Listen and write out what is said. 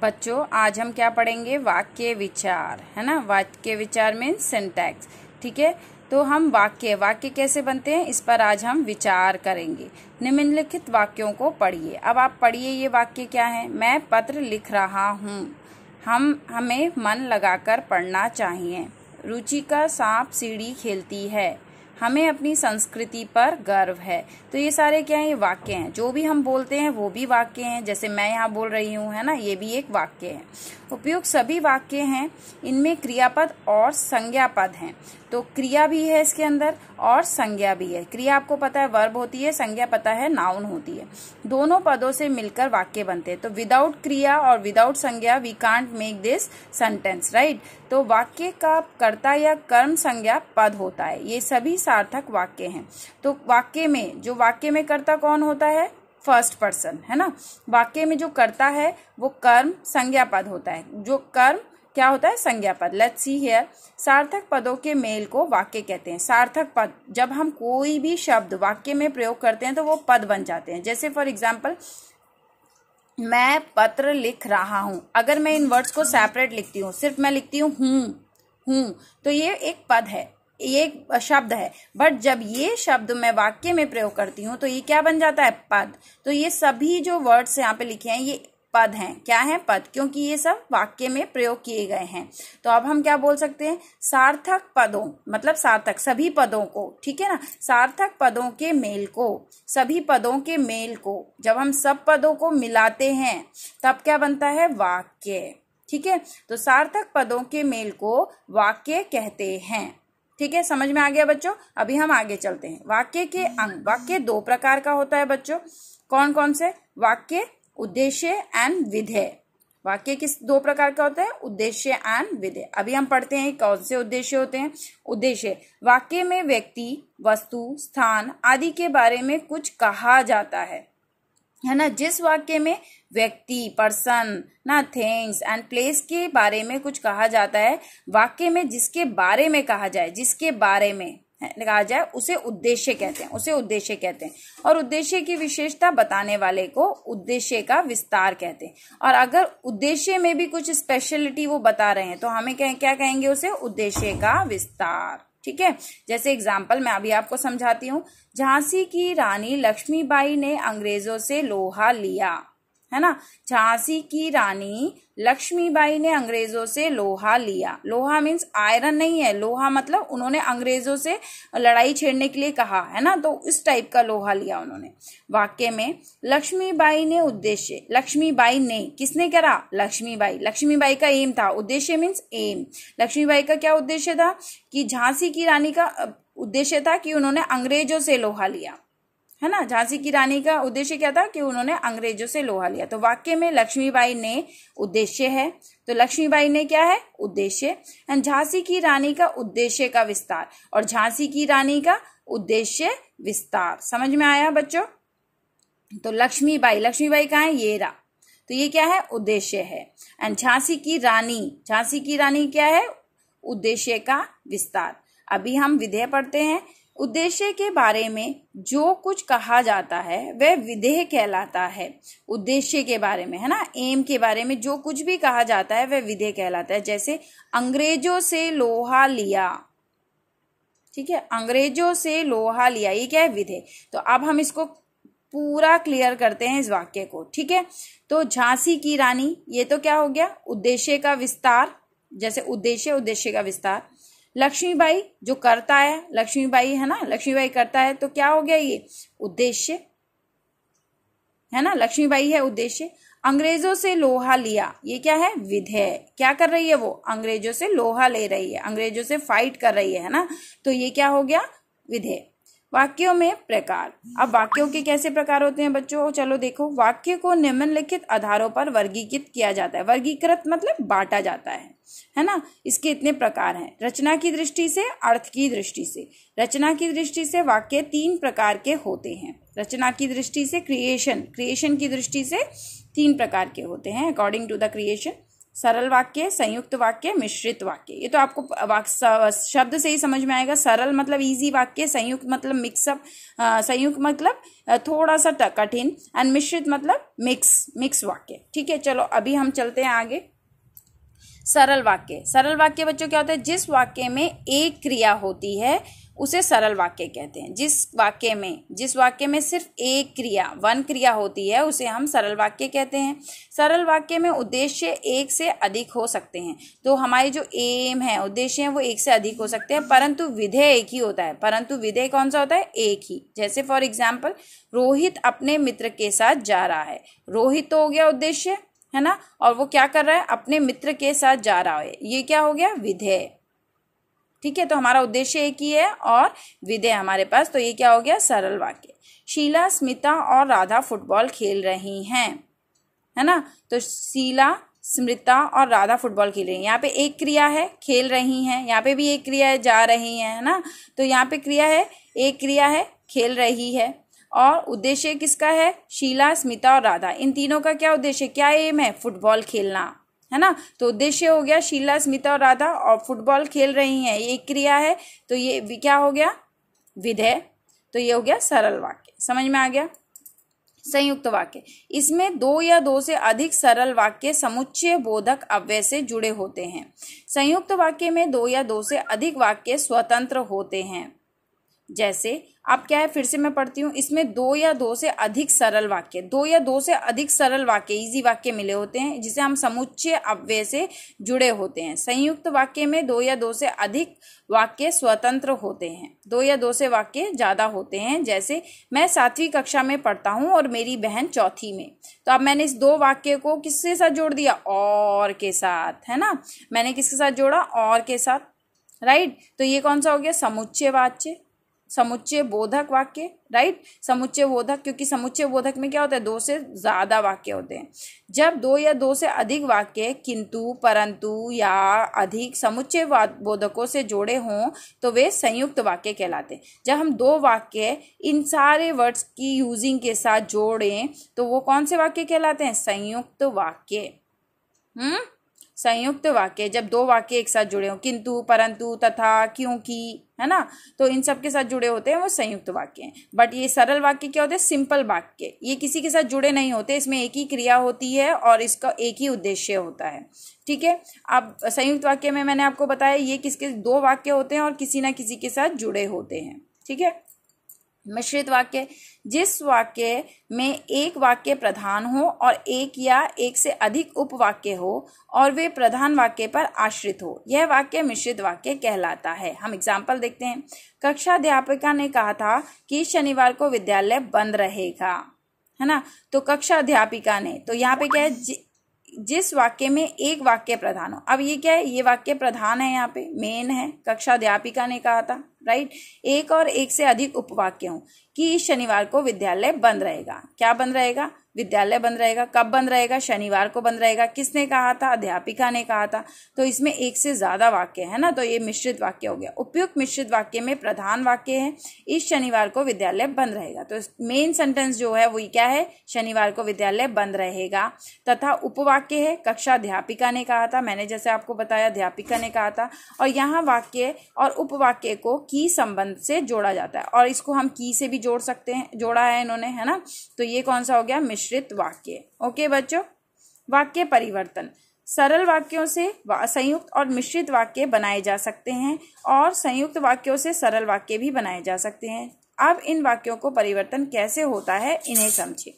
बच्चों आज हम क्या पढ़ेंगे? वाक्य विचार, है ना। वाक्य विचार मीन्स सिंटैक्स, ठीक है। तो हम वाक्य कैसे बनते हैं इस पर आज हम विचार करेंगे। निम्नलिखित वाक्यों को पढ़िए। अब आप पढ़िए, ये वाक्य क्या है? मैं पत्र लिख रहा हूँ, हमें मन लगाकर पढ़ना चाहिए। रुचि का सांप सीढ़ी खेलती है, हमें अपनी संस्कृति पर गर्व है। तो ये सारे क्या है? ये वाक्य हैं। जो भी हम बोलते हैं वो भी वाक्य हैं। जैसे मैं यहाँ बोल रही हूँ, है ना, ये भी एक वाक्य है। उपयुक्त सभी वाक्य हैं, इनमें क्रियापद और संज्ञा पद हैं। तो क्रिया भी है इसके अंदर और संज्ञा भी है। क्रिया आपको पता है वर्ब होती है, संज्ञा पता है नाउन होती है। दोनों पदों से मिलकर वाक्य बनते हैं। तो विदाउट क्रिया और विदाउट संज्ञा we can't make this sentence, right. तो वाक्य का कर्ता या कर्म संज्ञा पद होता है। ये सभी सार्थक वाक्य हैं। तो वाक्य में कर्ता कौन होता है? फर्स्ट पर्सन, है ना। वाक्य में जो कर्ता है वो कर्म संज्ञा पद होता है। जो कर्म क्या होता है? संज्ञा पद। Let's see here. सार्थक पदों के मेल को वाक्य कहते हैं। सार्थक पद, जब हम कोई भी शब्द वाक्य में प्रयोग करते हैं तो वो पद बन जाते हैं। जैसे फॉर एग्जाम्पल, मैं पत्र लिख रहा हूँ। अगर मैं इन वर्ड्स को सेपरेट लिखती हूँ, सिर्फ मैं लिखती हूँ, तो ये एक पद है, ये एक शब्द है। बट जब ये शब्द मैं वाक्य में प्रयोग करती हूँ तो ये क्या बन जाता है? पद। तो ये सभी जो वर्ड्स यहाँ पे लिखे हैं ये पद हैं। क्या है? पद, क्योंकि ये सब वाक्य में प्रयोग किए गए हैं। तो अब हम क्या बोल सकते हैं? सार्थक पदों, मतलब सार्थक सभी पदों को, ठीक है ना। सार्थक पदों के मेल को, सभी पदों के मेल को, जब हम सब पदों को मिलाते हैं तब क्या बनता है? वाक्य, ठीक है। तो सार्थक पदों के मेल को वाक्य कहते हैं, ठीक है। समझ में आ गया बच्चों? अभी हम आगे चलते हैं। वाक्य के अंग। वाक्य दो प्रकार का होता है बच्चों। कौन कौन से? वाक्य उद्देश्य एंड विधेय। वाक्य किस दो प्रकार का होता है? उद्देश्य एंड विधेय। अभी हम पढ़ते हैं कौन से उद्देश्य होते हैं। उद्देश्य, वाक्य में व्यक्ति, वस्तु, स्थान आदि के बारे में कुछ कहा जाता है ना। जिस वाक्य में व्यक्ति, पर्सन, ना, थिंग्स एंड प्लेस के बारे में कुछ कहा जाता है, वाक्य में जिसके बारे में कहा जाए, जिसके बारे में कहा जाए, उसे उद्देश्य कहते हैं। और उद्देश्य की विशेषता बताने वाले को उद्देश्य का विस्तार कहते हैं। और अगर उद्देश्य में भी कुछ स्पेशलिटी वो बता रहे हैं तो हमें क्या कहेंगे? उसे उद्देश्य का विस्तार, ठीक है। जैसे एग्जाम्पल मैं अभी आपको समझाती हूँ। झांसी की रानी लक्ष्मीबाई ने अंग्रेजों से लोहा लिया, है ना। झांसी की रानी लक्ष्मीबाई ने अंग्रेजों से लोहा लिया। लोहा मीन्स आयरन नहीं है, लोहा मतलब उन्होंने अंग्रेजों से लड़ाई छेड़ने के लिए कहा, है ना। तो इस टाइप का लोहा लिया उन्होंने। वाक्य में लक्ष्मीबाई ने उद्देश्य, लक्ष्मीबाई ने, किसने करा? लक्ष्मीबाई का एम था। उद्देश्य मीन्स एम। लक्ष्मीबाई का क्या उद्देश्य था? कि झांसी की रानी का उद्देश्य था कि उन्होंने अंग्रेजों से लोहा लिया, है ना। झांसी की रानी का उद्देश्य क्या था? कि उन्होंने अंग्रेजों से लोहा लिया। तो वाक्य में लक्ष्मीबाई ने उद्देश्य है, तो लक्ष्मीबाई ने क्या है? उद्देश्य। एंड झांसी की रानी का उद्देश्य का विस्तार, और झांसी की रानी का उद्देश्य विस्तार। समझ में आया बच्चों? तो लक्ष्मीबाई कहाँ है? ये रहा। तो ये क्या है? उद्देश्य है। एंड झांसी की रानी क्या है? उद्देश्य का विस्तार। अभी हम विधेय पढ़ते हैं। उद्देश्य के बारे में जो कुछ कहा जाता है वह विधेय कहलाता है। उद्देश्य के बारे में, है ना, एम के बारे में जो कुछ भी कहा जाता है वह विधेय कहलाता है। जैसे अंग्रेजों से लोहा लिया, ठीक है, अंग्रेजों से लोहा लिया, ये क्या है? विधेय। तो अब हम इसको पूरा क्लियर करते हैं इस वाक्य को, ठीक है। तो झांसी की रानी, ये तो क्या हो गया? उद्देश्य का विस्तार। जैसे उद्देश्य का विस्तार। लक्ष्मीबाई जो करता है, लक्ष्मीबाई है ना, लक्ष्मीबाई करता है, तो क्या हो गया? ये उद्देश्य, है ना। लक्ष्मीबाई है उद्देश्य। अंग्रेजों से लोहा लिया, ये क्या है? विधेय। क्या कर रही है वो? अंग्रेजों से लोहा ले रही है, अंग्रेजों से फाइट कर रही है ना। तो ये क्या हो गया? विधेय। वाक्यों में प्रकार। अब वाक्यों के कैसे प्रकार होते हैं बच्चों? चलो देखो। वाक्य को निम्नलिखित आधारों पर वर्गीकृत किया जाता है। वर्गीकृत मतलब बांटा जाता है ना। इसके इतने प्रकार हैं। रचना की दृष्टि से, अर्थ की दृष्टि से। रचना की दृष्टि से वाक्य 3 प्रकार के होते हैं। रचना की दृष्टि से क्रिएशन की दृष्टि से 3 प्रकार के होते हैं अकॉर्डिंग टू द क्रिएशन। सरल वाक्य, संयुक्त वाक्य, मिश्रित वाक्य। ये तो आपको शब्द से ही समझ में आएगा। सरल मतलब इजी वाक्य, संयुक्त मतलब मिक्सअप, संयुक्त मतलब थोड़ा सा कठिन, एंड मिश्रित मतलब मिक्स वाक्य। ठीक है, चलो अभी हम चलते हैं आगे। सरल वाक्य। सरल वाक्य बच्चों क्या होता है? जिस वाक्य में एक क्रिया होती है उसे सरल वाक्य कहते हैं। जिस वाक्य में सिर्फ एक क्रिया, वन क्रिया होती है उसे हम सरल वाक्य कहते हैं। सरल वाक्य में उद्देश्य एक से अधिक हो सकते हैं। तो हमारे जो एम है, उद्देश्य है, वो एक से अधिक हो सकते हैं, परंतु विधेय एक ही होता है। परंतु विधेय कौन सा होता है? एक ही। जैसे फॉर एग्जाम्पल, रोहित अपने मित्र के साथ जा रहा है। रोहित तो हो गया उद्देश्य, है ना, और वो क्या कर रहा है? अपने मित्र के साथ जा रहा है। ये क्या हो गया? विधेय। ठीक है, तो हमारा उद्देश्य एक ही है और विधेय हमारे पास, तो ये क्या हो गया? सरल वाक्य। शीला, स्मिता और राधा फुटबॉल खेल रही हैं, है ना, तो शीला, स्मिता और राधा फुटबॉल खेल रही हैं। यहाँ पे एक क्रिया है, खेल रही हैं। यहाँ पे भी एक क्रिया है, जा रही हैं, है ना, तो यहाँ पे क्रिया है, एक क्रिया है, खेल रही है। और उद्देश्य किसका है? शीला, स्मिता और राधा। इन तीनों का क्या उद्देश्य, क्या एम है? फुटबॉल खेलना, है ना, तो उद्देश्य हो गया शीला, स्मिता और राधा, और फुटबॉल खेल रही हैं, ये एक क्रिया है, तो ये क्या हो गया? विधेय। तो ये हो गया सरल वाक्य। समझ में आ गया? संयुक्त वाक्य। इसमें दो या दो से अधिक सरल वाक्य समुच्चय बोधक अव्यय से जुड़े होते हैं। संयुक्त वाक्य में दो या दो से अधिक वाक्य स्वतंत्र होते हैं। जैसे अब क्या है, फिर से मैं पढ़ती हूँ। इसमें दो या दो से अधिक सरल वाक्य, दो या दो से अधिक सरल वाक्य, इजी वाक्य मिले होते हैं, जिसे हम समुच्चय अव्यय से जुड़े होते हैं। संयुक्त वाक्य में दो या दो से अधिक वाक्य स्वतंत्र होते हैं। दो या दो से वाक्य ज्यादा होते हैं। जैसे मैं 7वीं कक्षा में पढ़ता हूँ और मेरी बहन 4थी में। तो अब मैंने इस दो वाक्य को किसके साथ जोड़ दिया? और के साथ, है ना, मैंने किसके साथ जोड़ा? और के साथ, राइट। तो ये कौन सा हो गया? समुच्चय वाच्य, समुच्चय बोधक वाक्य, राइट। समुच्चय बोधक, क्योंकि समुच्चय बोधक में क्या होता है? दो से ज्यादा वाक्य होते हैं। जब दो या दो से अधिक वाक्य किंतु, परंतु या अधिक समुच्चय बोधकों से जुड़े हों तो वे संयुक्त वाक्य कहलाते हैं। जब हम दो वाक्य इन सारे वर्ड्स की यूजिंग के साथ जोड़ें तो वो कौन से वाक्य कहलाते हैं? संयुक्त वाक्य। संयुक्त वाक्य। जब दो वाक्य एक साथ जुड़े हो, किंतु, परंतु, तथा, क्योंकि, है ना, तो इन सब के साथ जुड़े होते हैं, वो संयुक्त वाक्य हैं। बट ये सरल वाक्य क्या होते हैं? सिंपल वाक्य। ये किसी के साथ जुड़े नहीं होते, इसमें एक ही क्रिया होती है और इसका एक ही उद्देश्य होता है। ठीक है, अब संयुक्त वाक्य में मैंने आपको बताया ये किसके दो वाक्य होते हैं और किसी ना किसी के साथ जुड़े होते हैं। ठीक है। मिश्रित वाक्य। जिस वाक्य में एक वाक्य प्रधान हो और एक या एक से अधिक उपवाक्य हो और वे प्रधान वाक्य पर आश्रित हो, यह वाक्य मिश्रित वाक्य कहलाता है। हम एग्जाम्पल देखते हैं। कक्षा अध्यापिका ने कहा था कि शनिवार को विद्यालय बंद रहेगा, है ना, तो कक्षा अध्यापिका ने, तो यहाँ पे क्या है? जिस वाक्य में एक वाक्य प्रधान हो। अब ये क्या है? ये वाक्य प्रधान है, यहाँ पे मेन है। कक्षा अध्यापिका ने कहा था, राइट। एक और एक से अधिक उपवाक्य हो कि शनिवार को विद्यालय बंद रहेगा। क्या बंद रहेगा? विद्यालय बंद रहेगा। कब बंद रहेगा? शनिवार को बंद रहेगा। किसने कहा था? अध्यापिका ने कहा था। तो इसमें एक से ज्यादा वाक्य है ना, तो ये मिश्रित वाक्य हो गया। उपयुक्त मिश्रित वाक्य में प्रधान वाक्य है इस शनिवार को विद्यालय बंद रहेगा। तो मेन सेंटेंस जो है वो क्या है? शनिवार को विद्यालय बंद रहेगा। तथा उपवाक्य है कक्षा अध्यापिका ने कहा था, मैंने जैसे आपको बताया अध्यापिका ने कहा था। और यहाँ वाक्य और उपवाक्य को की संबंध से जोड़ा जाता है और इसको हम की से भी जोड़ सकते हैं, जोड़ा है इन्होंने, है ना। तो ये कौन सा हो गया? मिश्रित वाक्य। ओके बच्चों। वाक्य परिवर्तन। सरल वाक्यों से संयुक्त और मिश्रित वाक्य बनाए जा सकते हैं और संयुक्त वाक्यों से सरल वाक्य भी बनाए जा सकते हैं। अब इन वाक्यों को परिवर्तन कैसे होता है इन्हें समझें।